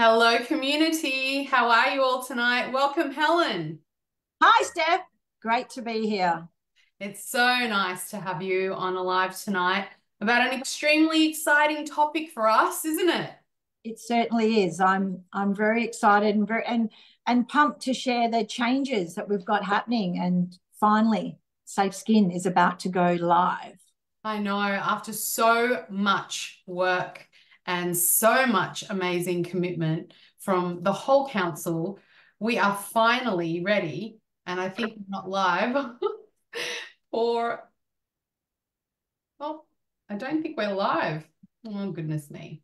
Hello, community. How are you all tonight? Welcome, Helen. Hi, Stef. Great to be here. It's so nice to have you on a live tonight about an extremely exciting topic for us, isn't it? It certainly is. I'm very excited and and pumped to share the changes that we've got happening. And finally, Safe Skin is about to go live. I know, after so much work and so much amazing commitment from the whole council, we are finally ready, and I think we're not live for, well, I don't think we're live. Oh, goodness me.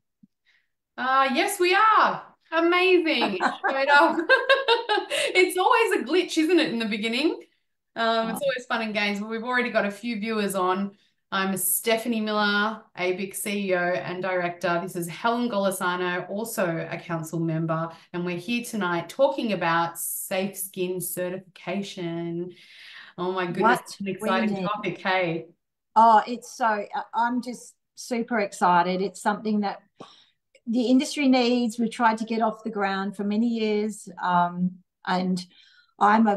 Yes, we are. Amazing. It showed up. It's always a glitch, isn't it, in the beginning? It's always fun and games, but we've already got a few viewers on. I'm Stephanie Milla, ABIC CEO and Director. This is Helen Golisano, also a council member, and we're here tonight talking about SafeSkin Certification. Oh my goodness, What it's an we exciting need. topic, hey? I'm just super excited. It's something that the industry needs. We've tried to get off the ground for many years. And I'm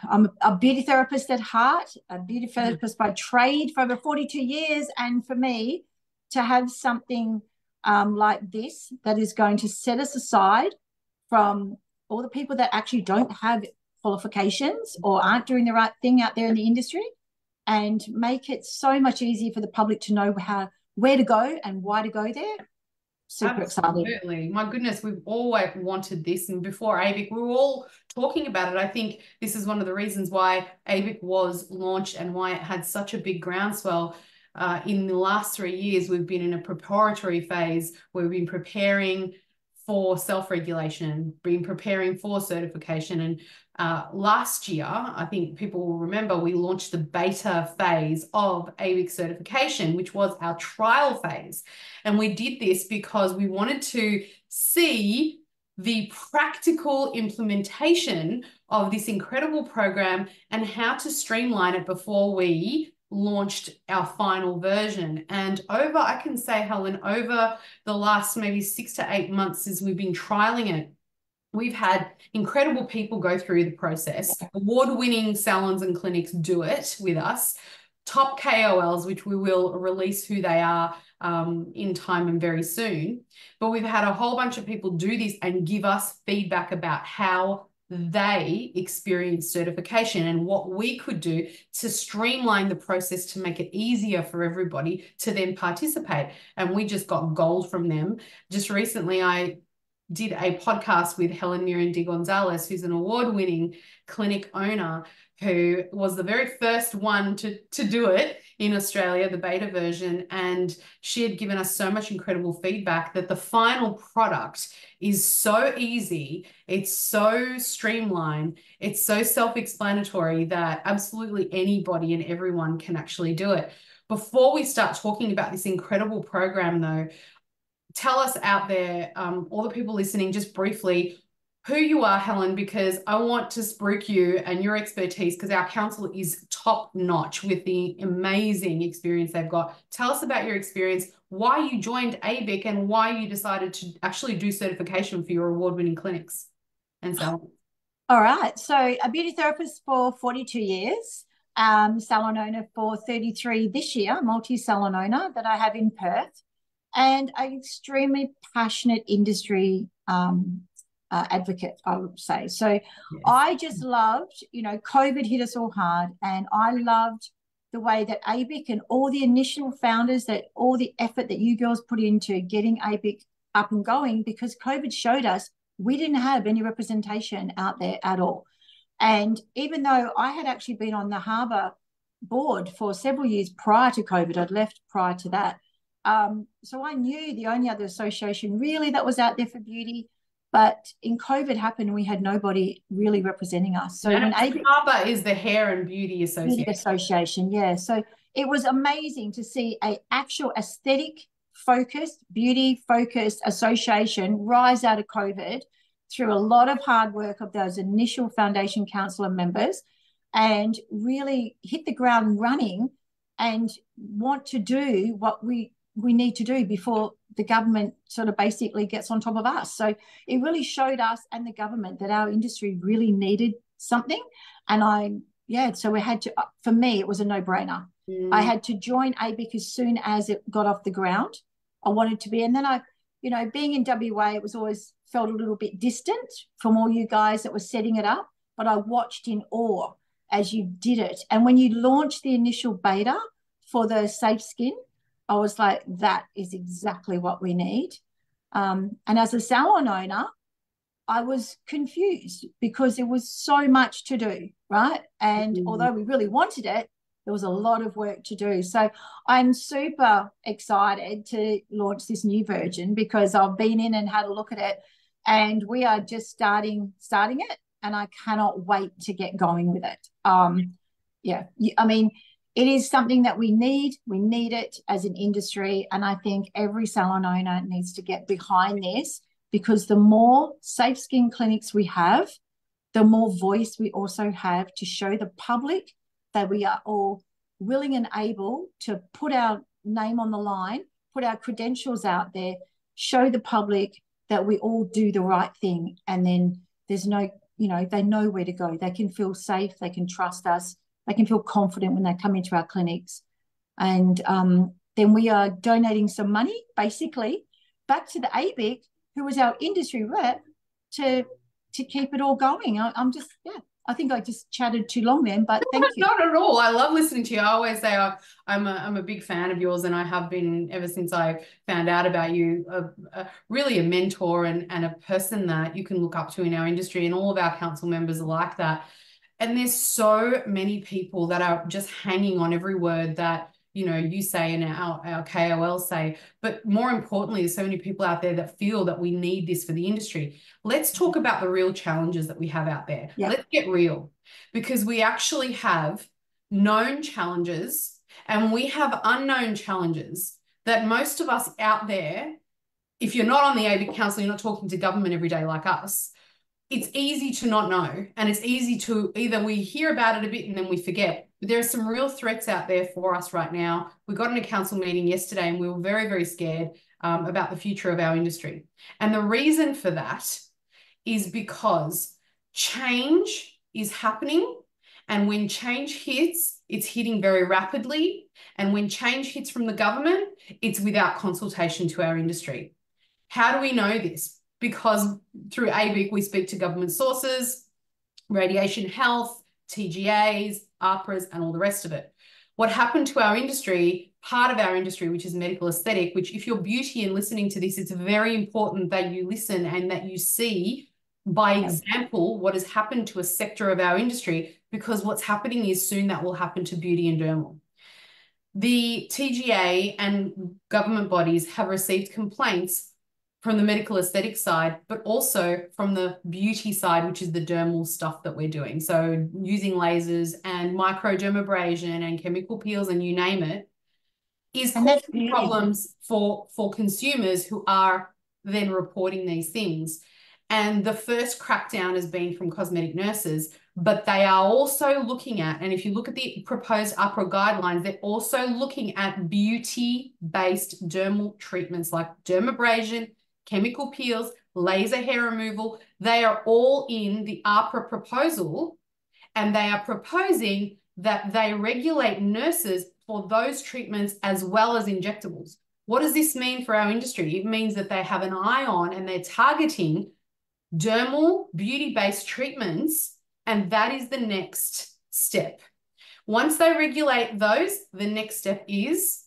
I'm a beauty therapist at heart, a beauty therapist by trade for over 42 years. And for me to have something like this that is going to set us aside from all the people that actually don't have qualifications or aren't doing the right thing out there in the industry and make it so much easier for the public to know where to go and why to go there. Super excited. Absolutely. My goodness, we've always wanted this. And before ABIC, we were all talking about it. I think this is one of the reasons why ABIC was launched and why it had such a big groundswell. In the last 3 years, we've been in a preparatory phase where we've been preparing for self-regulation, been preparing for certification. And last year, I think people will remember, we launched the beta phase of ABIC certification, which was our trial phase. And we did this because we wanted to see the practical implementation of this incredible program and how to streamline it before we launched our final version. And I can say, Helen, over the last maybe 6 to 8 months since we've been trialing it, we've had incredible people go through the process. Award-winning salons and clinics do it with us. Top KOLs, which we will release who they are in time and very soon. But we've had a whole bunch of people do this and give us feedback about how they experience certification and what we could do to streamline the process to make it easier for everybody to then participate. And we just got gold from them. Just recently, I did a podcast with Helen Gonzalez, who's an award-winning clinic owner, who was the very first one to do it in Australia, the beta version. And she had given us so much incredible feedback that the final product is so easy, it's so streamlined, it's so self-explanatory that absolutely anybody and everyone can actually do it. Before we start talking about this incredible program, though, tell us out there, all the people listening, just briefly, who you are, Helen, because I want to spruik you and your expertise, because our council is top notch with the amazing experience they've got. Tell us about your experience, why you joined ABIC and why you decided to actually do certification for your award-winning clinics and salons. All right. So a beauty therapist for 42 years, salon owner for 33 this year, multi-salon owner that I have in Perth, and an extremely passionate industry advocate, I would say. So Yes. I just loved, COVID hit us all hard, and I loved the way that ABIC and all the initial founders, that all the effort that you girls put into getting ABIC up and going, because COVID showed us we didn't have any representation out there at all. And even though I had actually been on the Harbour board for several years prior to COVID, I'd left prior to that. So I knew the only other association really that was out there for beauty. But in COVID happened, we had nobody really representing us. So when ABIC Harbour is the Hair and Beauty Association, yeah. So it was amazing to see a actual aesthetic focused, beauty focused association rise out of COVID through a lot of hard work of those initial foundation councillor members and really hit the ground running and want to do what we we need to do before the government sort of basically gets on top of us. So it really showed us and the government that our industry really needed something. And so we had to, for me, it was a no-brainer. I had to join ABIC as soon as it got off the ground. I wanted to be, and then being in WA, it was always felt a little bit distant from all you guys that were setting it up, but I watched in awe as you did it. And when you launched the initial beta for the SafeSkin, I was like, that is exactly what we need. And as a salon owner, I was confused because there was so much to do, right? And although we really wanted it, there was a lot of work to do. So I'm super excited to launch this new version because I've been in and had a look at it, and we are just starting it, and I cannot wait to get going with it. I mean, it is something that we need. We need it as an industry, and I think every salon owner needs to get behind this, because the more safe skin clinics we have, the more voice we also have to show the public that we are all willing and able to put our name on the line, put our credentials out there, show the public that we all do the right thing. And then there's no, they know where to go. They can feel safe. They can trust us. They can feel confident when they come into our clinics. And then we are donating some money, basically, back to the ABIC, who was our industry rep, to keep it all going. I think I just chatted too long then, but thank you. Not at all. I love listening to you. I always say I'm a big fan of yours, and I have been ever since I found out about you. Really a mentor and a person that you can look up to in our industry, and all of our council members are like that. And there's so many people that are just hanging on every word that you say and our KOL say, but more importantly, there's so many people out there that feel that we need this for the industry. Let's talk about the real challenges that we have out there. Yeah. Let's get real, because we actually have known challenges and we have unknown challenges that most of us out there, if you're not on the ABIC Council, you're not talking to government every day like us, it's easy to not know, and it's easy to either we hear about it a bit and then we forget. But there are some real threats out there for us right now. We got in a council meeting yesterday and we were very, very scared about the future of our industry. And the reason for that is because change is happening, and when change hits, it's hitting very rapidly. And when change hits from the government, it's without consultation to our industry. How do we know this? Because through ABIC, we speak to government sources, radiation health, TGAs, APRAs, and all the rest of it. What happened to our industry, part of our industry, which is medical aesthetic, which if you're beauty and listening to this, it's very important that you listen and that you see by example what has happened to a sector of our industry, because what's happening is soon that will happen to beauty and dermal. The TGA and government bodies have received complaints from the medical aesthetic side, but also from the beauty side, which is the dermal stuff that we're doing. So using lasers and microdermabrasion and chemical peels and you name it, is causing problems for consumers who are then reporting these things. And the first crackdown has been from cosmetic nurses, but they are also looking at, and if you look at the proposed APRA guidelines, they're also looking at beauty-based dermal treatments like dermabrasion, chemical peels, laser hair removal. They are all in the APRA proposal, and they are proposing that they regulate nurses for those treatments as well as injectables. What does this mean for our industry? It means that they have an eye on and they're targeting dermal beauty-based treatments, and that is the next step. Once they regulate those, the next step is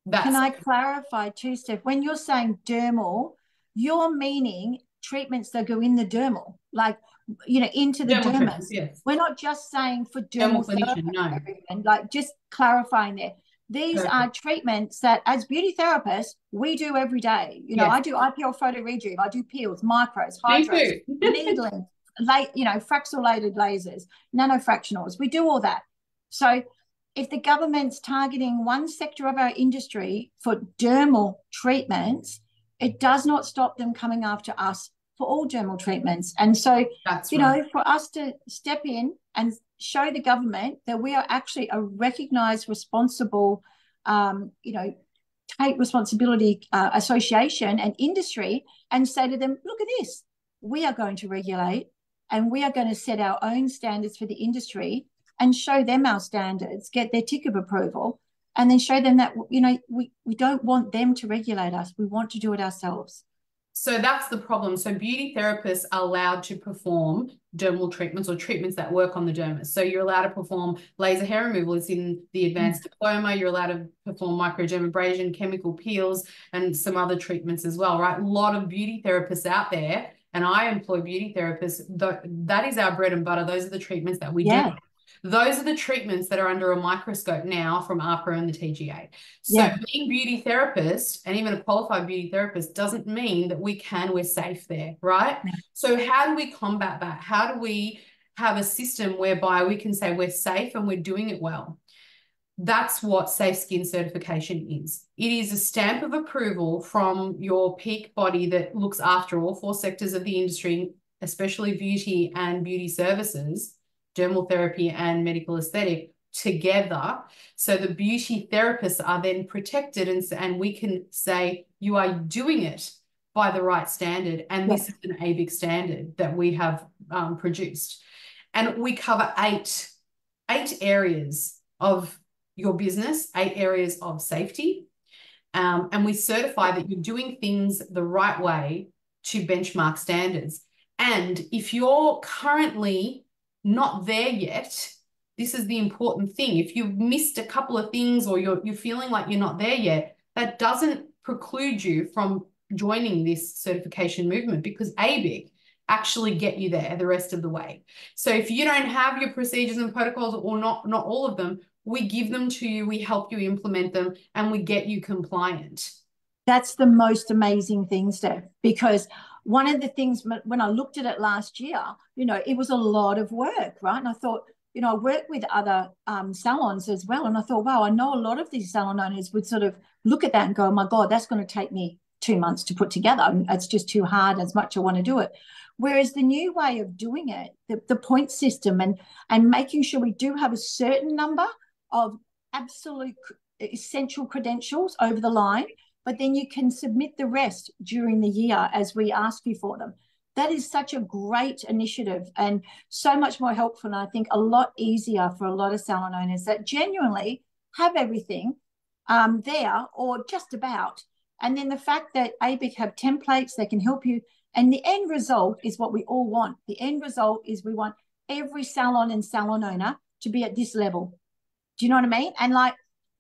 that. Can I clarify too, Stef? When you're saying dermal, you're meaning treatments that go in the dermal, like, into the dermis. Yes. We're not just saying for dermal therapy, no. Like, just clarifying there. These are treatments that, as beauty therapists, we do every day. I do IPL photo rejuve, I do peels, micros, hydros, needling, fractionated lasers, nanofractionals. We do all that. So if the government's targeting one sector of our industry for dermal treatments, it does not stop them coming after us for all dermal treatments. And so, for us to step in and show the government that we are actually a recognised, responsible, take responsibility, association and industry, and say to them, look at this, we are going to regulate and we are going to set our own standards for the industry and show them our standards, get their tick of approval, and then show them that, you know, we don't want them to regulate us. We want to do it ourselves. So that's the problem. So beauty therapists are allowed to perform dermal treatments or treatments that work on the dermis. So you're allowed to perform laser hair removal. It's in the advanced diploma. You're allowed to perform microdermabrasion, chemical peels, and some other treatments as well, right? A lot of beauty therapists out there, and I employ beauty therapists. That is our bread and butter. Those are the treatments that we do. Those are the treatments that are under a microscope now from APRA and the TGA. So being beauty therapist and even a qualified beauty therapist doesn't mean that we're safe there, right? So how do we combat that? How do we have a system whereby we can say we're safe and we're doing it well? That's what SafeSkin certification is. It is a stamp of approval from your peak body that looks after all 4 sectors of the industry, especially beauty and beauty services, dermal therapy and medical aesthetic together. So the beauty therapists are then protected, and we can say you are doing it by the right standard. And this is an ABIC standard that we have produced. And we cover eight areas of your business, 8 areas of safety. And we certify that you're doing things the right way to benchmark standards. And if you're currently not there yet, this is the important thing. If you've missed a couple of things or you're feeling like you're not there yet, that doesn't preclude you from joining this certification movement, because ABIC actually get you there the rest of the way. So if you don't have your procedures and protocols, or not all of them, we give them to you, we help you implement them, and we get you compliant. That's the most amazing thing, Steph, because one of the things when I looked at it last year, you know, it was a lot of work, right? And I thought, you know, I work with other salons as well. And I thought, wow, I know a lot of these salon owners would sort of look at that and go, oh my God, that's going to take me 2 months to put together. It's just too hard, as much I want to do it. Whereas the new way of doing it, the point system and making sure we do have a certain number of absolute essential credentials over the line, but then you can submit the rest during the year as we ask you for them. That is such a great initiative and so much more helpful, and I think a lot easier for a lot of salon owners that genuinely have everything there or just about. And then the fact that ABIC have templates, they can help you. And the end result is what we all want. The end result is we want every salon and salon owner to be at this level. Do you know what I mean? And like,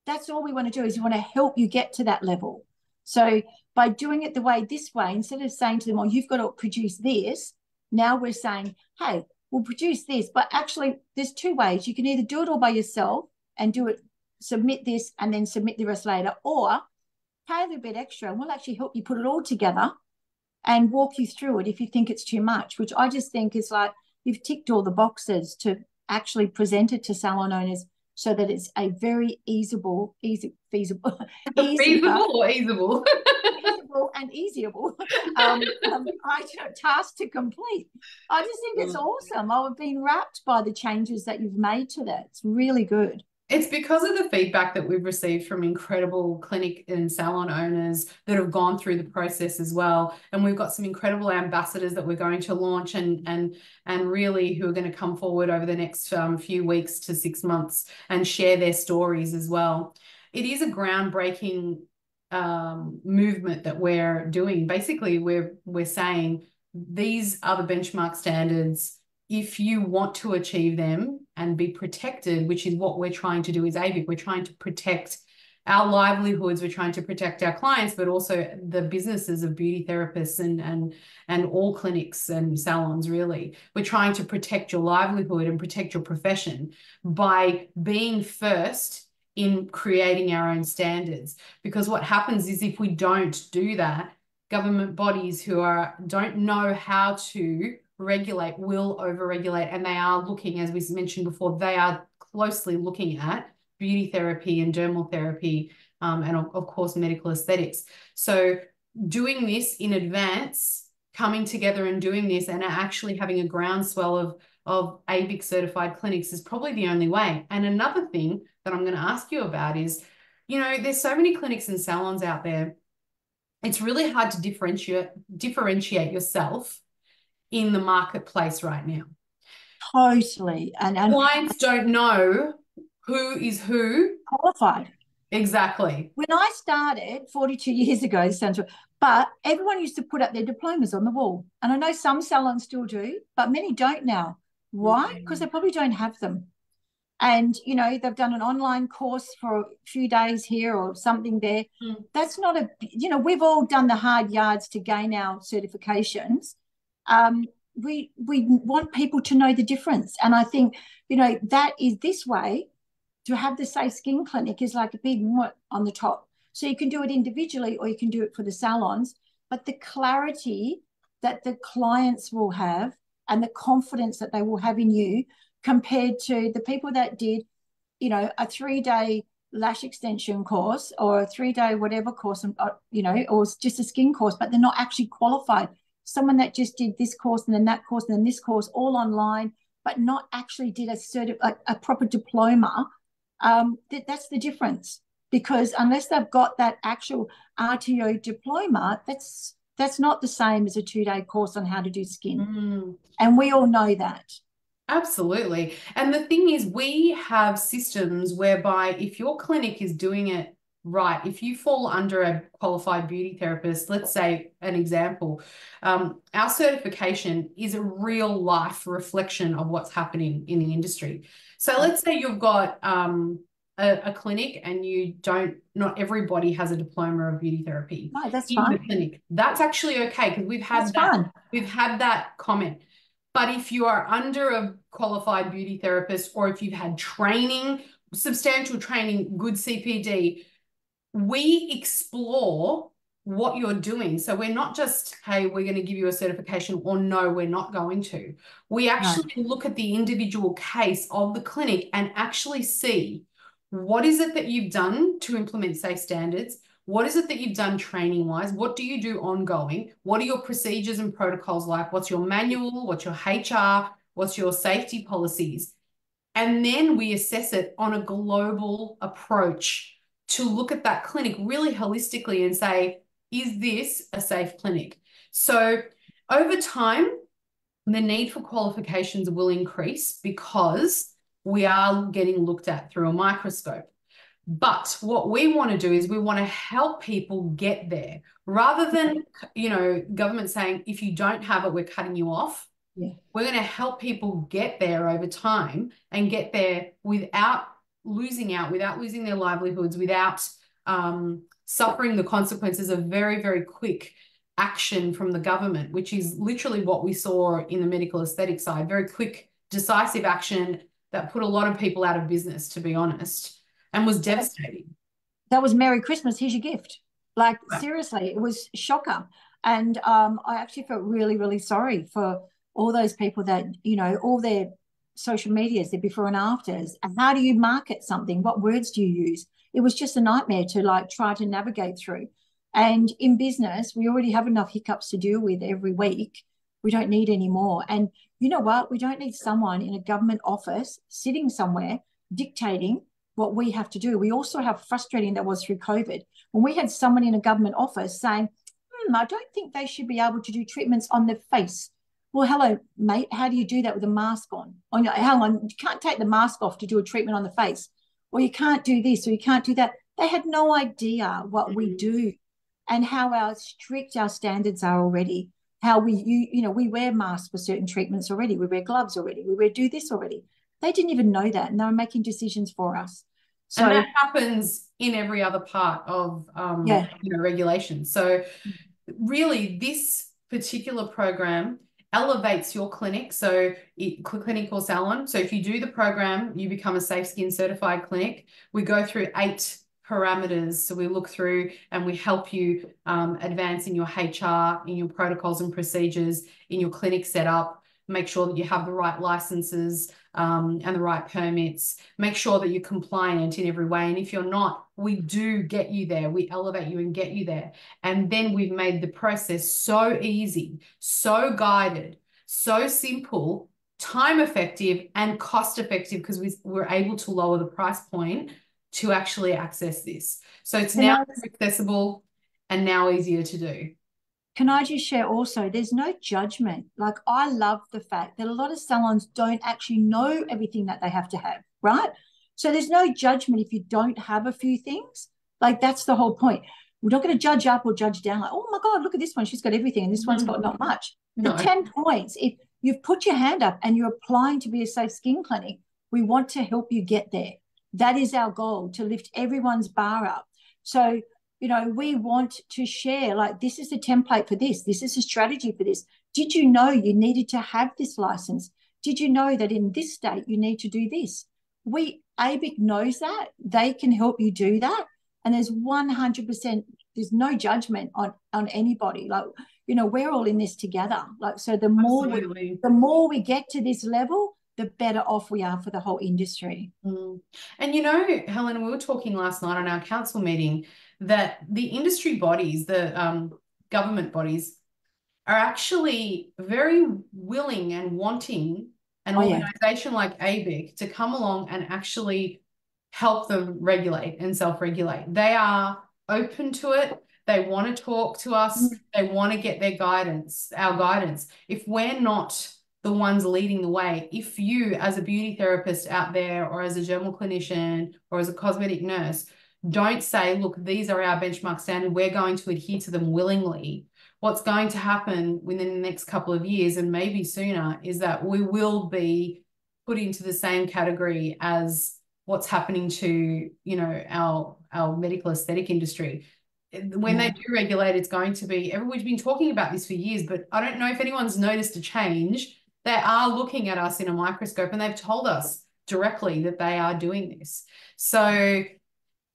that's all we want to do, is we want to help you get to that level. So by doing it this way, instead of saying to them, oh, you've got to produce this, now we're saying, hey, we'll produce this. But actually, there's 2 ways. You can either do it all by yourself and do it, submit this, and then submit the rest later, or pay a little bit extra and we'll actually help you put it all together and walk you through it if you think it's too much, which I just think is like, you've ticked all the boxes to actually present it to salon owners so that it's a very feasible feasible or easable feasible and easyable task to complete. I just think it's awesome. I've been wrapped by the changes that you've made to that. It's really good. It's because of the feedback that we've received from incredible clinic and salon owners that have gone through the process as well. And we've got some incredible ambassadors that we're going to launch and really who are going to come forward over the next few weeks to 6 months and share their stories as well. It is a groundbreaking movement that we're doing. Basically, we're saying these are the benchmark standards. If you want to achieve them and be protected, which is what we're trying to do as ABIC, we're trying to protect our livelihoods, we're trying to protect our clients, but also the businesses of beauty therapists and all clinics and salons, really. We're trying to protect your livelihood and protect your profession by being first in creating our own standards. Because what happens is if we don't do that, government bodies who don't know how to regulate will overregulate, and they are looking, as we mentioned before, they are closely looking at beauty therapy and dermal therapy and of course medical aesthetics. So doing this in advance, coming together and doing this and actually having a groundswell of ABIC certified clinics is probably the only way. And another thing that I'm going to ask you about is, there's so many clinics and salons out there. It's really hard to differentiate yourself in the marketplace right now. Totally. And Clients don't know who is who. qualified. Exactly. When I started 42 years ago, this sounds, but everyone used to put up their diplomas on the wall. And I know some salons still do, but many don't now. Why? Because they probably don't have them. And, they've done an online course for a few days here or something there. That's not we've all done the hard yards to gain our certifications. We want people to know the difference. And I think, that is this way. To have the Safe Skin Clinic is like a big what on the top. So you can do it individually or you can do it for the salons. But the clarity that the clients will have and the confidence that they will have in you compared to the people that did, a 3-day lash extension course or a 3-day whatever course, or just a skin course, but they're not actually qualified. Someone that just did this course and then that course and then this course all online, but not actually did a proper diploma. That's the difference, because unless they've got that actual RTO diploma, that's not the same as a 2-day course on how to do skin. And we all know that. Absolutely. And the thing is, we have systems whereby if your clinic is doing it right, if you fall under a qualified beauty therapist, let's say an example, our certification is a real life reflection of what's happening in the industry. So let's say you've got a clinic and not everybody has a diploma of beauty therapy. No, that's in fine. the clinic. That's actually okay, because we've had that comment. But if you are under a qualified beauty therapist, or if you've had training, substantial training, good CPD, we explore what you're doing. So we're not just, hey, we're going to give you a certification, or no, we're not going to. We actually look at the individual case of the clinic and actually see what is it that you've done to implement safe standards. What is it that you've done training-wise? What do you do ongoing? What are your procedures and protocols like? What's your manual? What's your HR? What's your safety policies? And then we assess it on a global approach to look at that clinic really holistically and say, is this a safe clinic? So over time, the need for qualifications will increase because we are getting looked at through a microscope. But what we want to do is we want to help people get there, rather than, government saying, if you don't have it, we're cutting you off. Yeah. We're going to help people get there over time and get there without losing out, without losing their livelihoods, without suffering the consequences of very, very quick action from the government, which is literally what we saw in the medical aesthetic side. Very quick, decisive action that put a lot of people out of business, to be honest, and was devastating. That was Merry Christmas, here's your gift. Like, seriously, it was shocker. And I actually felt really, really sorry for all those people that, all their social medias, their before and afters. And how do you market something? What words do you use? It was just a nightmare to try to navigate through. And in business, we already have enough hiccups to deal with every week. We don't need any more. And you know what? We don't need someone in a government office sitting somewhere dictating what we have to do. We also have frustrating that was through COVID, when we had someone in a government office saying, I don't think they should be able to do treatments on their face. Well, hello, mate, how do you do that with a mask on? Oh, no, hang on, you can't take the mask off to do a treatment on the face, or you can't do this, or you can't do that. They had no idea what we do and how strict our standards are already, how we wear masks for certain treatments already, we wear gloves already, we do this already. They didn't even know that, and they were making decisions for us. So, and that happens in every other part of regulation. So really, this particular program elevates your clinic. So clinic or salon. So if you do the program, you become a SafeSkin Certified clinic. We go through 8 parameters. So we look through and we help you advance in your HR, in your protocols and procedures, in your clinic setup. Make sure that you have the right licenses and the right permits. Make sure that you're compliant in every way. And if you're not, we do get you there. We elevate you and get you there. And then we've made the process so easy, so guided, so simple, time effective and cost effective, because we're able to lower the price point to actually access this. So it's now accessible and now easier to do. Can I just share also, there's no judgment. Like, I love the fact that a lot of salons don't actually know everything that they have to have, right? So there's no judgment if you don't have a few things. Like, that's the whole point. We're not going to judge up or judge down. Like, oh my God, look at this one. She's got everything and this one's got not much. No. The 10 points, if you've put your hand up and you're applying to be a safe skin clinic, we want to help you get there. That is our goal, to lift everyone's bar up. So, you know, we want to share, like, this is the template for this. This is a strategy for this. Did you know you needed to have this license? Did you know that in this state you need to do this? ABIC knows that. They can help you do that. And there's 100%, there's no judgment on anybody. Like, you know, we're all in this together. Like, so the more we get to this level, the better off we are for the whole industry. And, you know, Helen, we were talking last night on our council meeting that the industry bodies, the government bodies, are actually very willing and wanting an organisation like ABIC to come along and actually help them regulate and self-regulate. They are open to it. They want to talk to us. They want to get their guidance, our guidance. If we're not the ones leading the way, if you as a beauty therapist out there, or as a dermal clinician, or as a cosmetic nurse, don't say, look, these are our benchmark standard, we're going to adhere to them willingly, what's going to happen within the next couple of years, and maybe sooner, is that we will be put into the same category as what's happening to, you know, our medical aesthetic industry. When they do regulate, it's going to be, everyone's been talking about this for years, but I don't know if anyone's noticed a change. They are looking at us in a microscope, and they've told us directly that they are doing this. So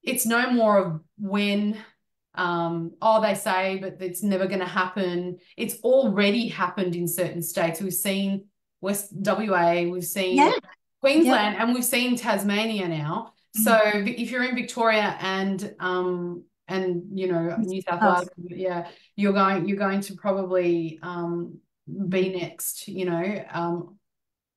it's no more of when, they say, but it's never going to happen. It's already happened in certain states. We've seen West WA, we've seen Queensland, and we've seen Tasmania now. So if you're in Victoria and you know, New South Wales, you're going to probably be next, you know.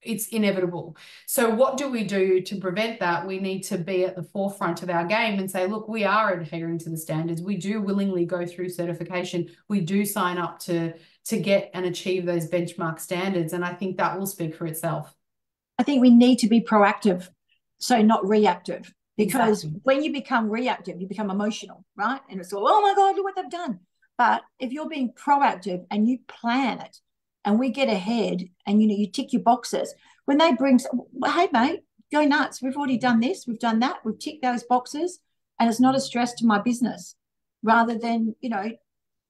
It's inevitable. So what do we do to prevent that? We need to be at the forefront of our game and say, look, we are adhering to the standards. We do willingly go through certification. We do sign up to get and achieve those benchmark standards. And I think that will speak for itself. I think we need to be proactive, so not reactive, because when you become reactive, you become emotional, right? And it's all, oh my God, look what they've done. But if you're being proactive and you plan it, and we get ahead, and, you know, you tick your boxes. When they bring, hey, mate, go nuts. We've already done this. We've done that. We've ticked those boxes, and it's not a stress to my business. Rather than, you know,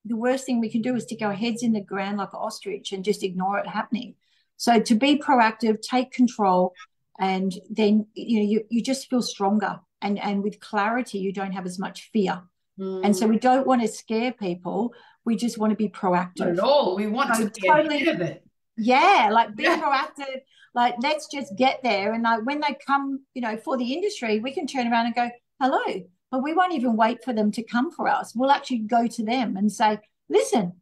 the worst thing we can do is stick our heads in the ground like an ostrich and just ignore it happening. So to be proactive, take control, and then, you know, you just feel stronger. And with clarity, you don't have as much fear. And so we don't want to scare people. We just want to be proactive. Not at all. We want to be ahead of it. Yeah, like be proactive. Like, let's just get there. And like, when they come, you know, for the industry, we can turn around and go, hello. But we won't even wait for them to come for us. We'll actually go to them and say, listen,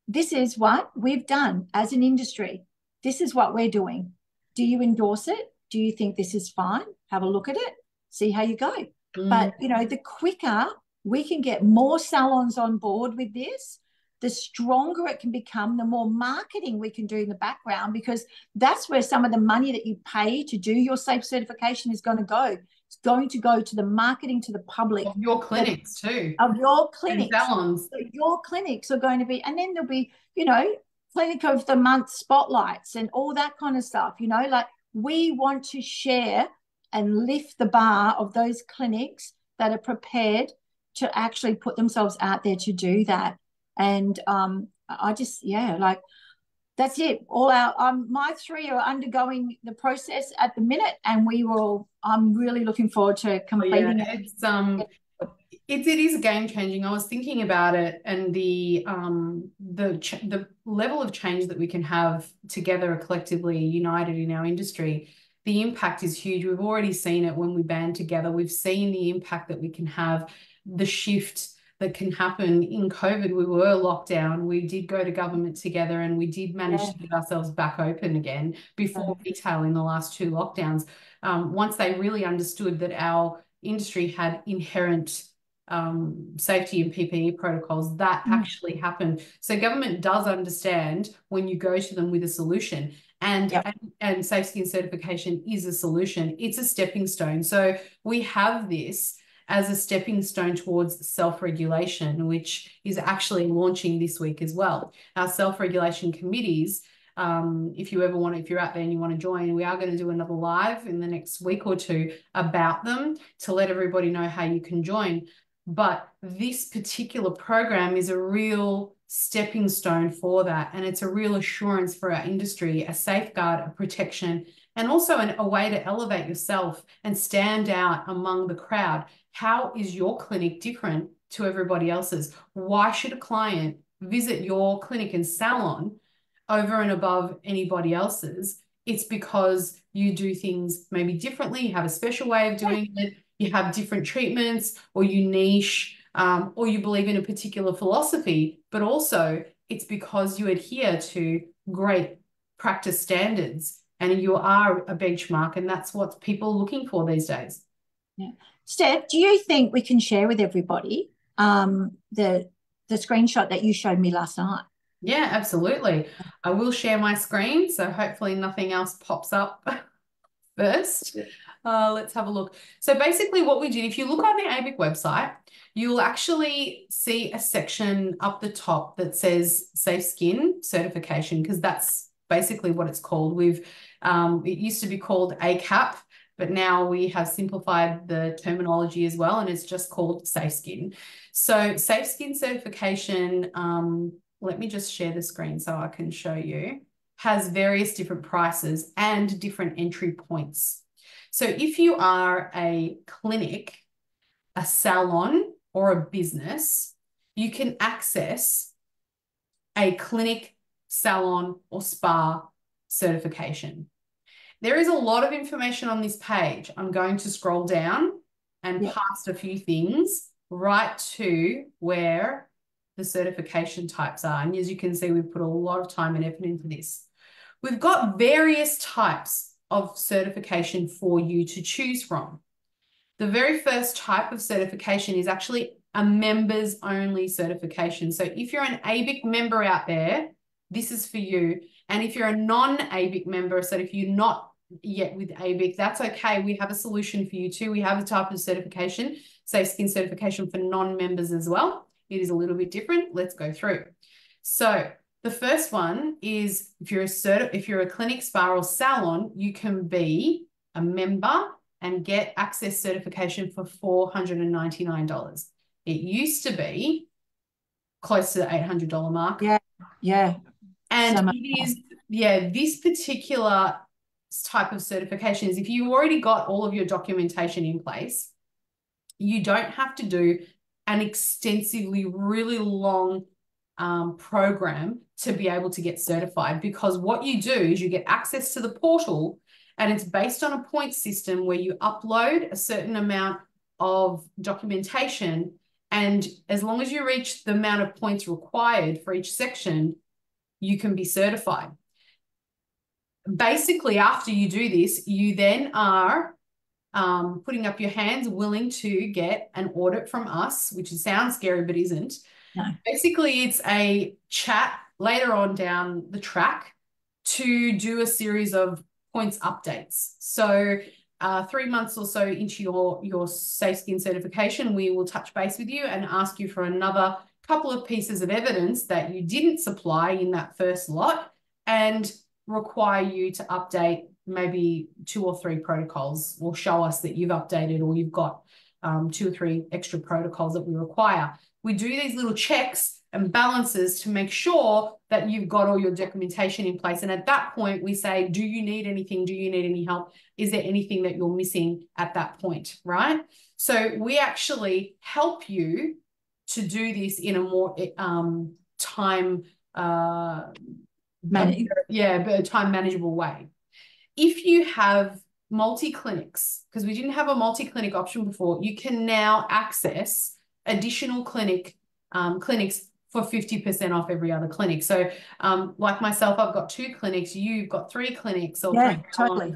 this is what we've done as an industry. This is what we're doing. Do you endorse it? Do you think this is fine? Have a look at it. See how you go. But, you know, the quicker we can get more salons on board with this, the stronger it can become, the more marketing we can do in the background, because that's where some of the money that you pay to do your safe certification is going to go. It's going to go to the marketing to the public. Of your clinics too. Of your clinics. And salons. So your clinics are going to be, and then there'll be, you know, Clinic of the Month spotlights and all that kind of stuff, you know, like, we want to share and lift the bar of those clinics that are prepared to actually put themselves out there to do that. And I just, like, that's it. All our my three are undergoing the process at the minute, and I'm really looking forward to completing it. It is game changing. I was thinking about it, and the level of change that we can have together, collectively united in our industry. The impact is huge. We've already seen it when we band together. We've seen the impact that we can have, the shift that can happen. In COVID, we were locked down. We did go to government together, and we did manage to get ourselves back open again before retail in the last 2 lockdowns. Once they really understood that our industry had inherent safety and PPE protocols that actually happen. So government does understand when you go to them with a solution, and SafeSkin certification is a solution. It's a stepping stone. So we have this as a stepping stone towards self-regulation, which is actually launching this week as well. Our self-regulation committees, if you ever want, if you're out there and you want to join, we are going to do another live in the next week or two about them to let everybody know how you can join. But this particular program is a real stepping stone for that. And it's a real assurance for our industry, a safeguard, a protection, and also a way to elevate yourself and stand out among the crowd. How is your clinic different to everybody else's? Why should a client visit your clinic and salon over and above anybody else's? It's because you do things maybe differently. You have a special way of doing it. You have different treatments, or you niche, or you believe in a particular philosophy, but also it's because you adhere to great practice standards and you are a benchmark, and that's what people are looking for these days. Yeah. Stef, do you think we can share with everybody the screenshot that you showed me last night? Yeah, absolutely. I will share my screen, so hopefully nothing else pops up first. Let's have a look. So basically what we did, if you look on the ABIC website, you'll actually see a section up the top that says SafeSkin Certification, because that's basically what it's called. It used to be called ACAP, but now we have simplified the terminology as well, and it's just called SafeSkin. So SafeSkin Certification, let me just share the screen so I can show you, has various different prices and different entry points. So if you are a clinic, a salon, or a business, you can access a clinic, salon, or spa certification. There is a lot of information on this page. I'm going to scroll down and past a few things right to where the certification types are. And as you can see, we've put a lot of time and effort into this. We've got various types of certification for you to choose from. The very first type of certification is actually a members only certification. So if you're an ABIC member out there, this is for you. And if you're a non-ABIC member, so if you're not yet with ABIC, that's okay. We have a solution for you too. We have a type of certification, SafeSkin certification for non-members as well. It is a little bit different. Let's go through. So the first one is if you're a clinic, spa, or salon, you can be a member and get access certification for $499. It used to be close to the $800 mark. Yeah. And it is, this particular type of certification is if you already got all of your documentation in place, you don't have to do an extensively, really long program to be able to get certified, because what you do is you get access to the portal, and it's based on a point system where you upload a certain amount of documentation, and as long as you reach the amount of points required for each section, you can be certified. Basically, after you do this, you then are putting up your hands, willing to get an audit from us, which sounds scary but isn't. No. Basically, it's a chat later on down the track to do a series of points updates. So 3 months or so into your SafeSkin certification, we will touch base with you and ask you for another couple of pieces of evidence that you didn't supply in that first lot, and require you to update maybe 2 or 3 protocols, or show us that you've updated or you've got 2 or 3 extra protocols that we require. We do these little checks and balances to make sure that you've got all your documentation in place. And at that point, we say, do you need anything? Do you need any help? Is there anything that you're missing at that point, right? So we actually help you to do this in a more time manageable way. If you have multi-clinics, because we didn't have a multi-clinic option before, you can now access additional clinics for 50% off every other clinic. So like myself, I've got 2 clinics, you've got 3 clinics. Or 3 totally.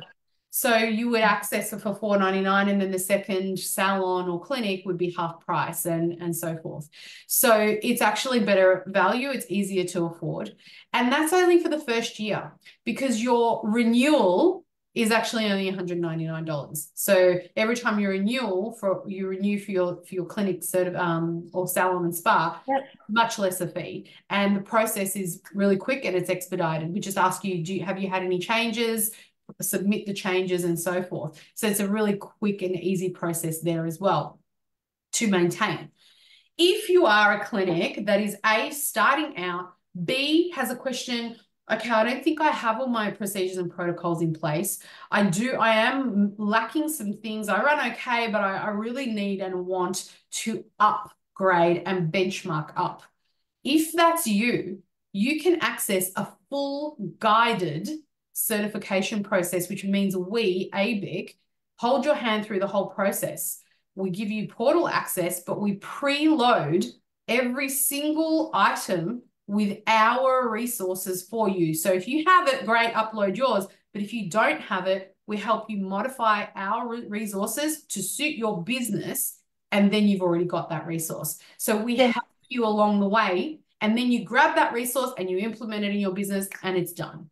So you would access it for $4.99, and then the second salon or clinic would be half price, and so forth. So it's actually better value. It's easier to afford. And that's only for the first year, because your renewal is actually only $199. So every time you renew for your clinic or salon and spa, Yep. much less a fee. And the process is really quick and it's expedited. We just ask you, have you had any changes? Submit the changes and so forth. So it's a really quick and easy process there as well to maintain. If you are a clinic that is A, starting out, B, has a question, okay, I don't think I have all my procedures and protocols in place. I am lacking some things. I run okay, but I really need and want to upgrade and benchmark up. If that's you, you can access a full guided certification process, which means we, ABIC, hold your hand through the whole process. We give you portal access, but we preload every single item with our resources for you. So if you have it, great, upload yours. But if you don't have it, we help you modify our resources to suit your business, and then you've already got that resource. So we help you along the way, and then you grab that resource and you implement it in your business, and it's done.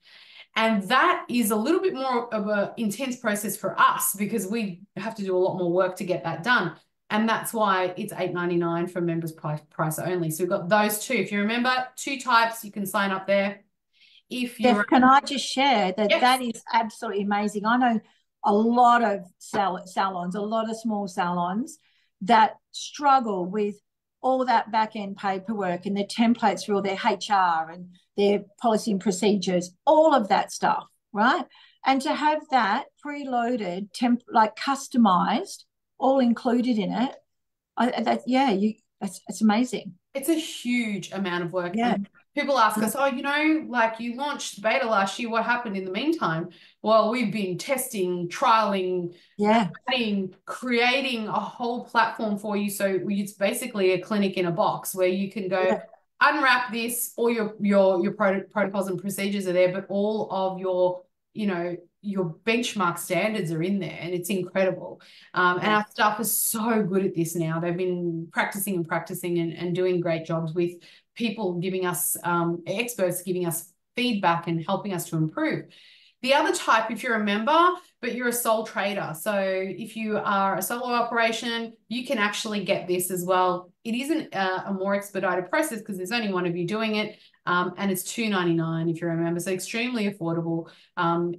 And that is a little bit more of an intense process for us, because we have to do a lot more work to get that done. And that's why it's $8.99 for members price only. So we've got those two. If you remember, two types, you can sign up there. If you're... Can I just share that? Yes. That is absolutely amazing. I know a lot of salons, a lot of small salons that struggle with all that back-end paperwork and the templates for all their HR and their policy and procedures, all of that stuff, right? And to have that preloaded, like customized, all included in it, it's amazing. It's a huge amount of work. Yeah. And people ask us, oh, like you launched beta last year, what happened in the meantime? Well, we've been testing, trialing, creating a whole platform for you. So it's basically a clinic in a box where you can go unwrap this, all your protocols and procedures are there, but all of your benchmark standards are in there, and it's incredible. And our staff is so good at this now. They've been practicing and doing great jobs with people giving us, experts giving us feedback and helping us to improve. The other type, if you're a member, but you're a sole trader. So if you are a solo operation, you can actually get this as well. It isn't a more expedited process because there's only one of you doing it. And it's $2.99 if you're a member, so extremely affordable.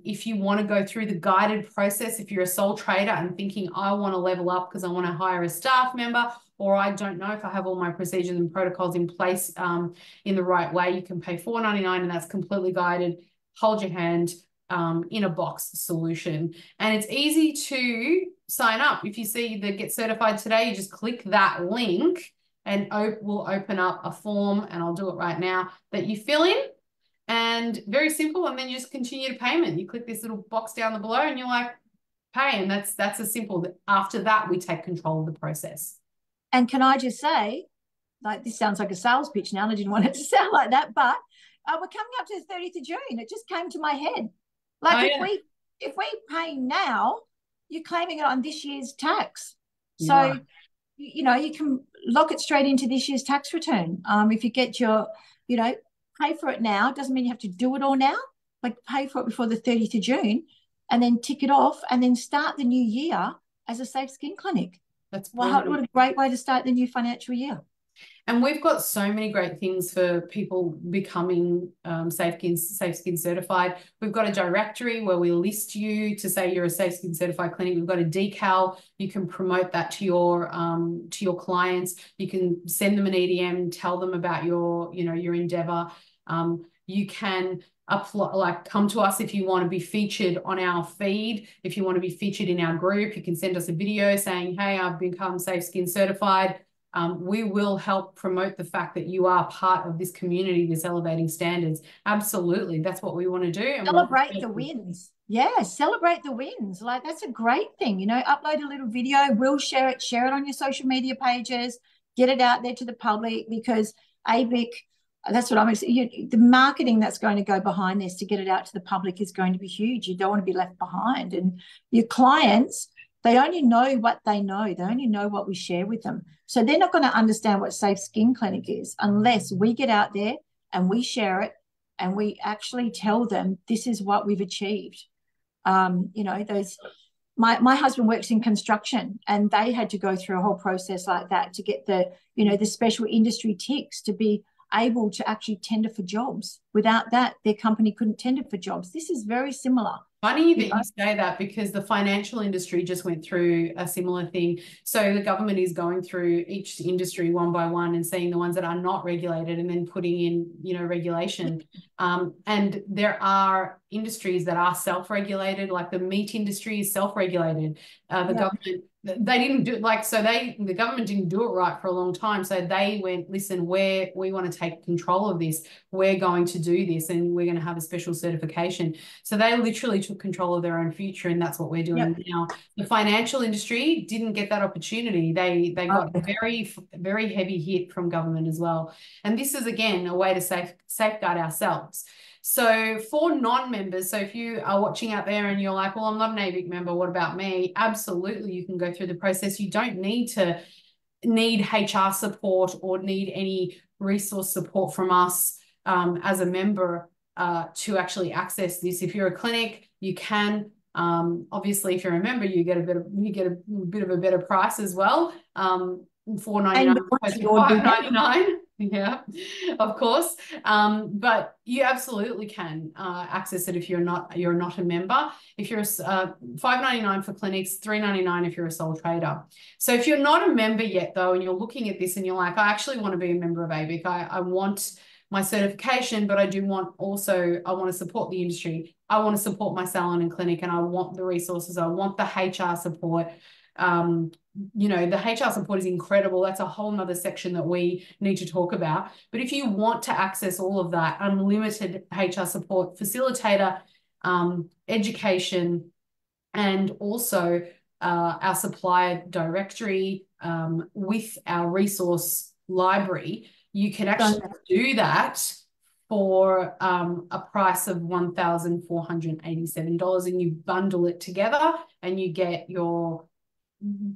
If you want to go through the guided process, if you're a sole trader and thinking, I want to level up because I want to hire a staff member, or I don't know if I have all my procedures and protocols in place in the right way, you can pay $4.99, and that's completely guided. Hold your hand. In a box solution, and it's easy to sign up. If you see the Get Certified today, you just click that link and we'll open up a form, and I'll do it right now, that you fill in, and very simple, and then you just continue to payment. You click this little box down below and you're like, pay, and that's as simple. After that, we take control of the process. And can I just say, like, this sounds like a sales pitch now, and I didn't want it to sound like that, but we're coming up to the 30th of June. It just came to my head. Like, if we pay now, you're claiming it on this year's tax. So, you can lock it straight into this year's tax return. If you get your, pay for it now. It doesn't mean you have to do it all now. Like, pay for it before the 30th of June and then tick it off and then start the new year as a Safe Skin clinic. That's what a great way to start the new financial year. And we've got so many great things for people becoming SafeSkin Certified. We've got a directory where we list you to say you're a SafeSkin Certified clinic. We've got a decal. You can promote that to your clients. You can send them an EDM, tell them about your endeavor. You can come to us if you want to be featured on our feed. If you want to be featured in our group, you can send us a video saying, hey, I've become SafeSkin Certified. We will help promote the fact that you are part of this community, this elevating standards. Absolutely. That's what we want to do. And celebrate the wins. Yeah, celebrate the wins. Like, that's a great thing. Upload a little video. We'll share it on your social media pages, get it out there to the public, because ABIC That's what I'm saying. The marketing that's going to go behind this to get it out to the public is going to be huge. You don't want to be left behind. And your clients, they only know what they know. They only know what we share with them. So they're not going to understand what Safe Skin Clinic is unless we get out there and we share it and we actually tell them this is what we've achieved. My husband works in construction, and they had to go through a whole process like that to get the special industry ticks to be able to actually tender for jobs. Without that, their company couldn't tender for jobs. This is very similar. Funny that you say that, because the financial industry just went through a similar thing. So the government is going through each industry one by one and seeing the ones that are not regulated and then putting in, regulation. And there are industries that are self-regulated, like the meat industry is self-regulated. Government, they didn't do the government didn't do it right for a long time. So they went, listen, we want to take control of this. We're going to do this, and we're going to have a special certification. So they literally took control of their own future, and that's what we're doing now. The financial industry didn't get that opportunity. They got a very, very heavy hit from government as well. And this is, again, a way to safeguard ourselves. So for non-members, so if you are watching out there and you're like, well, I'm not an ABIC member, what about me? Absolutely, you can go through the process. You don't need HR support or need any resource support from us as a member to actually access this. If you're a clinic, you can. Obviously, if you're a member, you get a bit of a better price as well. $4.99 opposed to $5.99. Yeah, of course. But you absolutely can access it if you're not a member. If you're $5.99 for clinics, $3.99 if you're a sole trader. So if you're not a member yet, though, and you're looking at this and you're like, I actually want to be a member of ABIC. I want my certification, but I want to support the industry. I want to support my salon and clinic, and I want the resources. I want the HR support. The HR support is incredible. That's a whole nother section that we need to talk about. But if you want to access all of that, unlimited HR support, facilitator, education, and also our supplier directory with our resource library, you can actually do that for a price of $1,487, and you bundle it together and you get your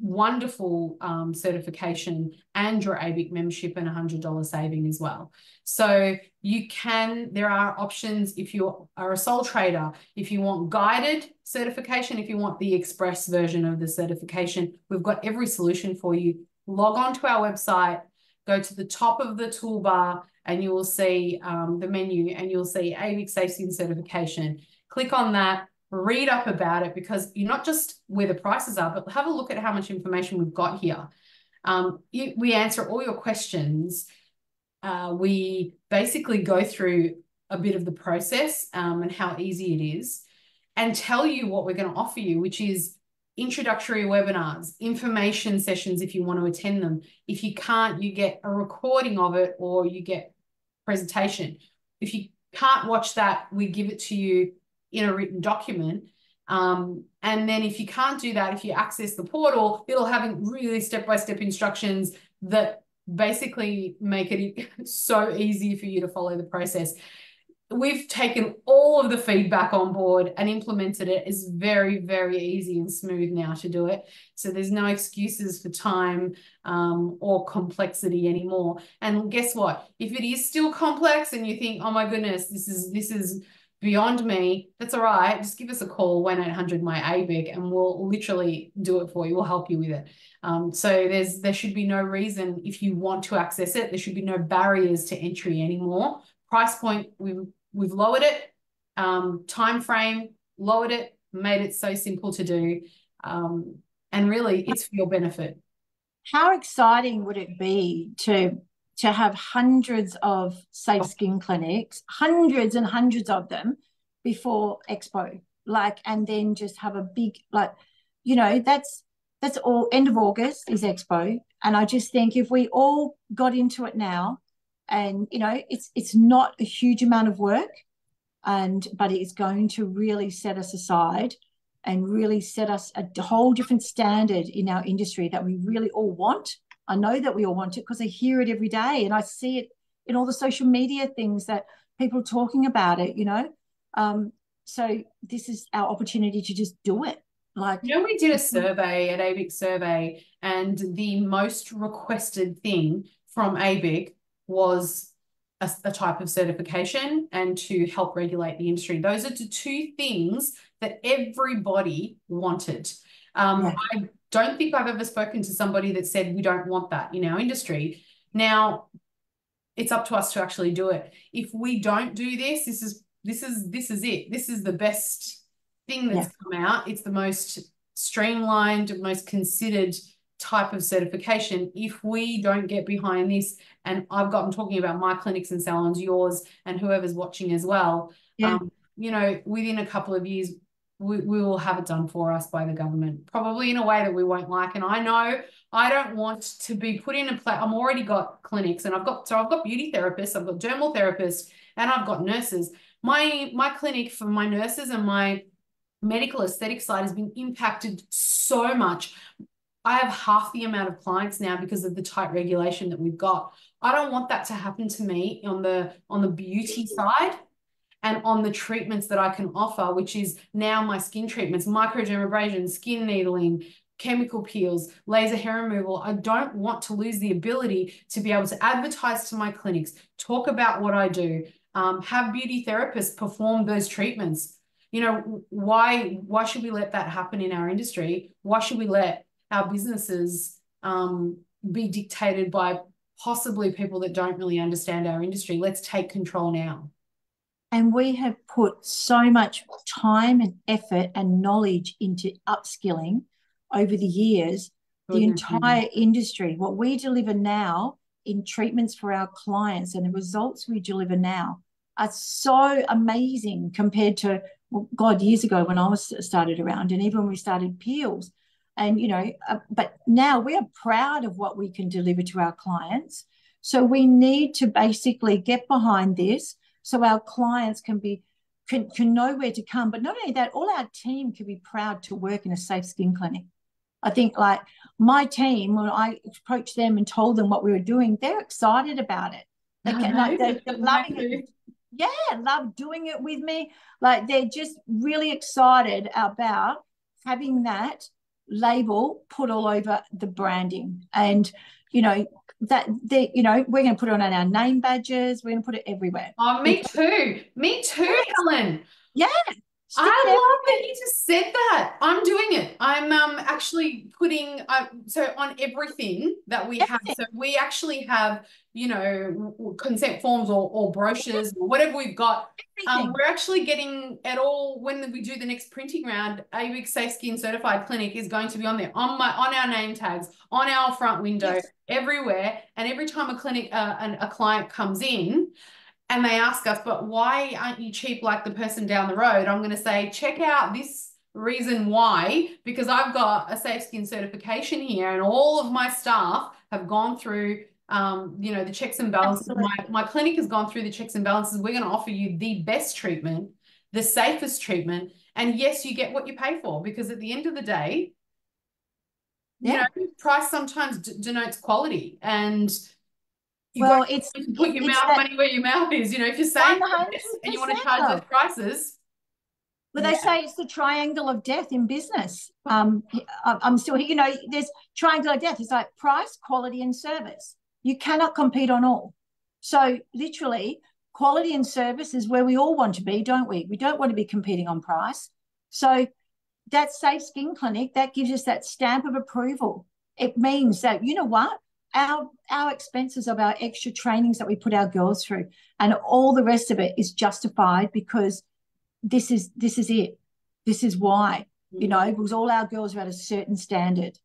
wonderful certification and your ABIC membership and $100 saving as well. So there are options if you are a sole trader, if you want guided certification, if you want the express version of the certification, we've got every solution for you. Log on to our website, go to the top of the toolbar, and you will see the menu, and you'll see ABIC SafeSkin Certification. Click on that. Read up about it, because you're not just where the prices are, but have a look at how much information we've got here. We answer all your questions. We basically go through a bit of the process and how easy it is, and tell you what we're going to offer you, which is introductory webinars, information sessions if you want to attend them. If you can't, you get a recording of it, or you get presentation. If you can't watch that, we give it to you in a written document. And then if you can't do that, if you access the portal, it'll have really step-by-step instructions that basically make it so easy for you to follow the process. We've taken all of the feedback on board and implemented it. It's very, very easy and smooth now to do it. So there's no excuses for time or complexity anymore. And guess what? If it is still complex and you think, oh my goodness, this is beyond me, that's all right. Just give us a call, 1-800-MY-ABIC, and we'll literally do it for you. We'll help you with it. So there should be no reason, if you want to access it, there should be no barriers to entry anymore. Price point, we've lowered it. Time frame, lowered it, made it so simple to do. And really, it's for your benefit. How exciting would it be to have hundreds of safe skin clinics, hundreds and hundreds of them before Expo, and then just have a big, that's all. End of August is Expo. And I just think if we all got into it now, and, it's not a huge amount of work, but it's going to really set us aside and really set us a whole different standard in our industry that we really all want. I know that we all want it because I hear it every day and I see it in all the social media things that people are talking about it, you know. So this is our opportunity to just do it. Like, you know, we did a survey at ABIC Survey, and the most requested thing from ABIC was a type of certification and to help regulate the industry. Those are the two things that everybody wanted. yeah. I don't think I've ever spoken to somebody that said we don't want that in our industry. Now, it's up to us to actually do it. If we don't do this, this is it. This is the best thing that's come out. It's the most streamlined, most considered type of certification. If we don't get behind this, and I'm talking about my clinics and salons, yours, and whoever's watching as well, you know, within a couple of years, we will have it done for us by the government, probably in a way that we won't like. And I know I don't want to be put in a place. I'm already got clinics, and I've got beauty therapists, I've got dermal therapists, and I've got nurses. My clinic for my nurses and my medical aesthetic side has been impacted so much. I have half the amount of clients now because of the tight regulation that we've got. I don't want that to happen to me on the beauty side and on the treatments that I can offer, which is now my skin treatments, microdermabrasion, skin needling, chemical peels, laser hair removal. I don't want to lose the ability to be able to advertise to my clinics, talk about what I do, have beauty therapists perform those treatments. You know, why should we let that happen in our industry? Why should we let our businesses be dictated by possibly people that don't really understand our industry? Let's take control now. And we have put so much time and effort and knowledge into upskilling over the years. The entire industry, what we deliver now in treatments for our clients and the results we deliver now are so amazing compared to, well, God, years ago when I was started around, and even when we started peels. And, you know, but now we are proud of what we can deliver to our clients. So we need to basically get behind this so our clients can know where to come. But not only that, all our team can be proud to work in a safe skin clinic. I think, like, my team, when I approached them and told them what we were doing, they're excited about it. They're loving it. Yeah, love doing it with me. Like, they're just really excited about having that label put all over the branding. And, you know, that they, you know, we're going to put it on our name badges. We're going to put it everywhere. Oh, me too, Helen. Yeah. I love that you just said that. I'm doing it. I'm actually putting so on everything that we have. So we actually have, you know, consent forms or brochures or whatever we've got. We're actually getting it all when we do the next printing round. ABIC SafeSkin Certified Clinic is going to be on there, on our name tags, on our front window, everywhere. And every time a client comes in, and they ask us, but why aren't you cheap like the person down the road? I'm going to say, check out this reason why, because I've got a SafeSkin certification here, and all of my staff have gone through, you know, the checks and balances. My clinic has gone through the checks and balances. We're going to offer you the best treatment, the safest treatment. And yes, you get what you pay for, because at the end of the day, you know, price sometimes denotes quality. And it's put your money where your mouth is. You know, if you're saying and you want to charge those prices. But they say it's the triangle of death in business. I'm still here. You know, there's triangle of death. It's like price, quality, and service. You cannot compete on all. So literally, quality and service is where we all want to be, don't we? We don't want to be competing on price. So that Safe Skin Clinic, that gives us that stamp of approval. It means that, you know what? Our expenses of our extra trainings that we put our girls through and all the rest of it is justified, because this is it. This is why, you know, because all our girls are at a certain standard.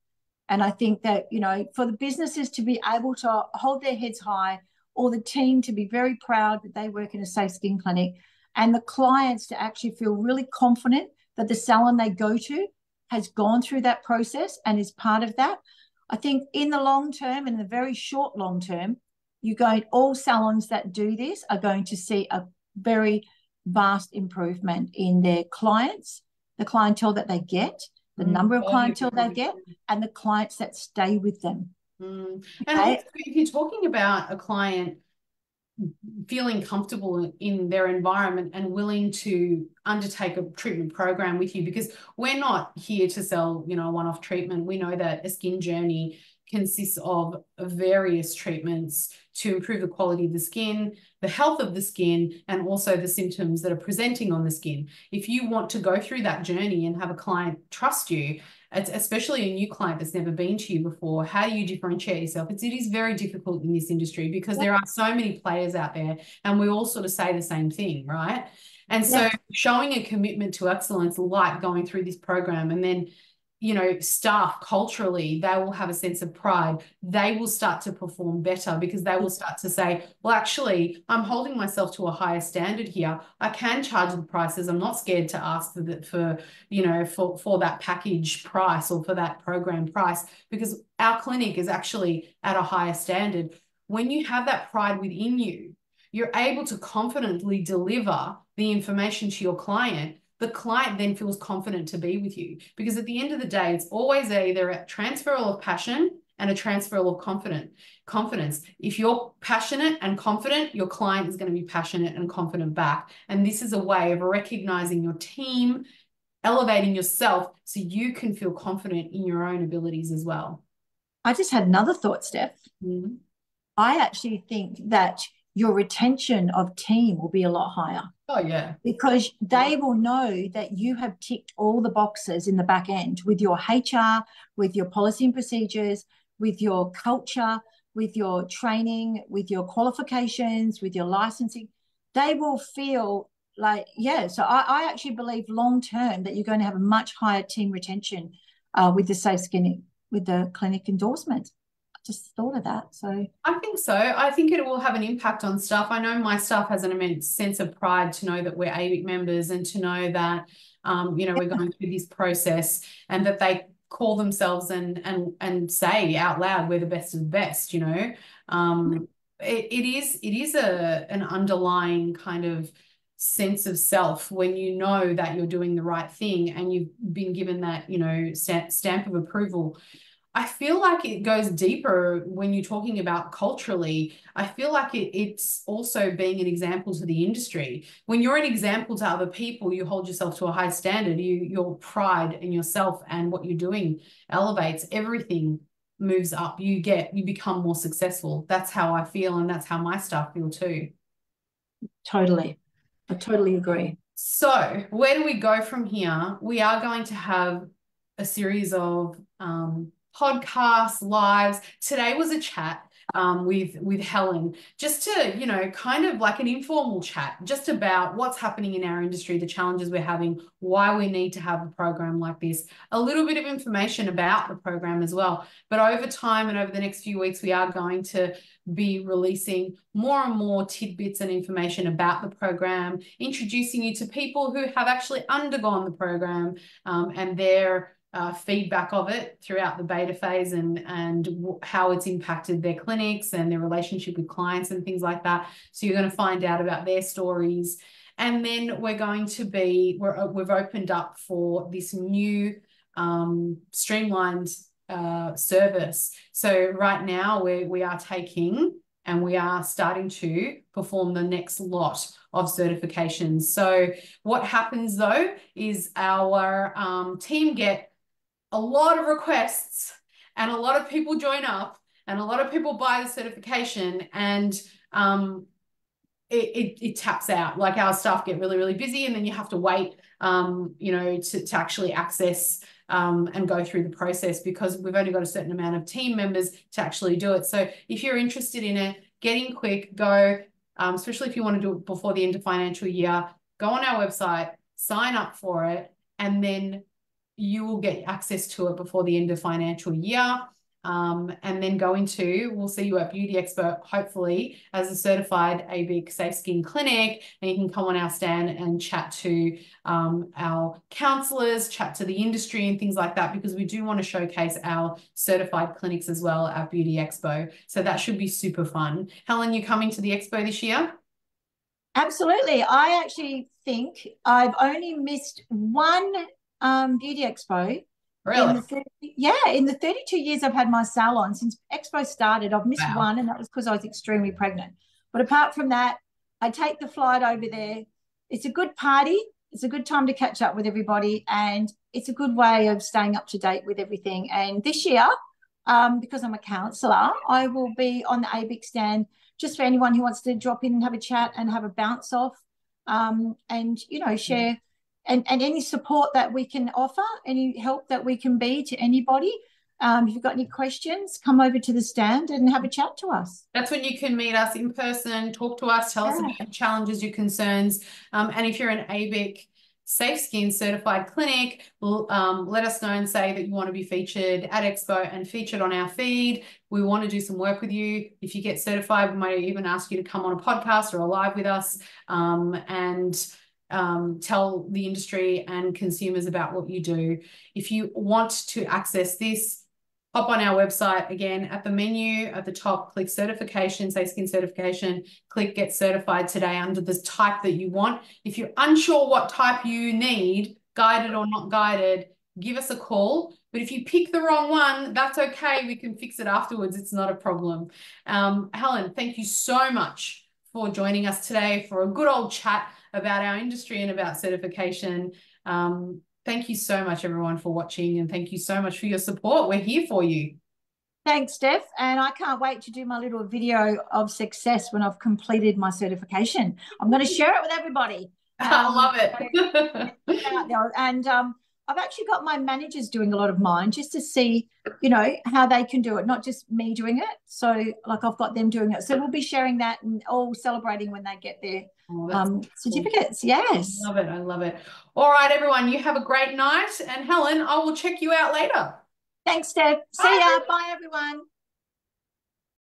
And I think that, you know, for the businesses to be able to hold their heads high, or the team to be very proud that they work in a Safe Skin Clinic, and the clients to actually feel really confident that the salon they go to has gone through that process and is part of that. I think in the long term, in the very short long term, all salons that do this are going to see a very vast improvement in their clients, the clientele that they get, the number of clientele they get, and the clients that stay with them. And also, if you're talking about a client feeling comfortable in their environment and willing to undertake a treatment program with you, because we're not here to sell, a one-off treatment. We know that a skin journey consists of various treatments to improve the quality of the skin, the health of the skin, and also the symptoms that are presenting on the skin. If you want to go through that journey and have a client trust you, especially a new client that's never been to you before, how do you differentiate yourself? It is very difficult in this industry because there are so many players out there, and we all sort of say the same thing, right? And so showing a commitment to excellence, like going through this program, and then staff culturally, they will have a sense of pride. They will start to perform better because they will start to say, well, actually, I'm holding myself to a higher standard here. I can charge the prices. I'm not scared to ask for that package price or for that program price, because our clinic is actually at a higher standard. When you have that pride within you, you're able to confidently deliver the information to your client. The client then feels confident to be with you, because at the end of the day, it's always either a transfer of passion and a transfer of confidence. If you're passionate and confident, your client is going to be passionate and confident back. And this is a way of recognizing your team, elevating yourself so you can feel confident in your own abilities as well. I just had another thought, Steph. Mm-hmm. I actually think that your retention of team will be a lot higher. Oh, yeah. Because they will know that you have ticked all the boxes in the back end with your HR, with your policy and procedures, with your culture, with your training, with your qualifications, with your licensing. They will feel like, so I actually believe long-term that you're going to have a much higher team retention with the SafeSkin, with the clinic endorsement. Just thought of that. So I think so. I think it will have an impact on staff. I know my staff has an immense sense of pride to know that we're ABIC members, and to know that we're going through this process, and that they call themselves and say out loud, we're the best of the best. It is an underlying kind of sense of self when you know that you're doing the right thing and you've been given that stamp of approval. I feel like it goes deeper when you're talking about culturally. I feel like it's also being an example to the industry. When you're an example to other people, you hold yourself to a high standard. Your pride in yourself and what you're doing elevates. Everything moves up. You become more successful. That's how I feel, and that's how my staff feel too. Totally. I totally agree. So where do we go from here? We are going to have a series of podcasts, lives. Today was a chat with Helen, just to, kind of like an informal chat, just about what's happening in our industry, the challenges we're having, why we need to have a program like this, a little bit of information about the program as well. But over time and over the next few weeks, we are going to be releasing more and more tidbits and information about the program, introducing you to people who have actually undergone the program and their feedback of it throughout the beta phase, and how it's impacted their clinics and their relationship with clients and things like that. So you're going to find out about their stories. And then we're going to we've opened up for this new streamlined service. So right now we are taking and we are starting to perform the next lot of certifications. So what happens though is our team get a lot of requests, and a lot of people join up, and a lot of people buy the certification, and it taps out. Like, our staff get really, really busy, and then you have to wait, to actually access and go through the process, because we've only got a certain amount of team members to actually do it. So if you're interested in it, get in quick, go, especially if you want to do it before the end of financial year, go on our website, sign up for it, and then you will get access to it before the end of financial year. And then we'll see you at Beauty Expo, hopefully, as a certified ABIC SafeSkin clinic, and you can come on our stand and chat to our councillors, chat to the industry and things like that, because we do want to showcase our certified clinics as well at Beauty Expo. So that should be super fun. Helen, you coming to the expo this year? Absolutely. I actually think I've only missed one Beauty Expo. Really? In the 32 years I've had my salon, since Expo started, I've missed Wow. one, and that was because I was extremely pregnant. But apart from that, I take the flight over there. It's a good party. It's a good time to catch up with everybody, and it's a good way of staying up to date with everything. And this year, because I'm a councillor, I will be on the ABIC stand just for anyone who wants to drop in and have a chat and have a bounce off, and, you know, share and any support that we can offer, any help that we can be to anybody. If you've got any questions, come over to the stand and have a chat to us. That's when you can meet us in person, talk to us, tell us about your challenges, your concerns. And if you're an ABIC SafeSkin Certified clinic, let us know and say that you want to be featured at Expo and featured on our feed. We want to do some work with you. If you get certified, we might even ask you to come on a podcast or a live with us, and tell the industry and consumers about what you do. If you want to access this, hop on our website. Again, at the menu at the top, click certification, SafeSkin Certification, click get certified today under the type that you want. If you're unsure what type you need, guided or not guided, give us a call. But if you pick the wrong one, that's okay. We can fix it afterwards. It's not a problem. Helen, thank you so much for joining us today for a good old chat about our industry and about certification. Thank you so much, everyone, for watching, and thank you so much for your support. We're here for you. Thanks, Steph. And I can't wait to do my little video of success when I've completed my certification. I'm going to share it with everybody. I love it. And I've actually got my managers doing a lot of mine just to see, you know, how they can do it, not just me doing it. So, like, I've got them doing it. So we'll be sharing that and all celebrating when they get their certificates. Cool. Yes. I love it. I love it. All right, everyone, you have a great night. And Helen, I will check you out later. Thanks, Steph. See ya. Bye, everyone.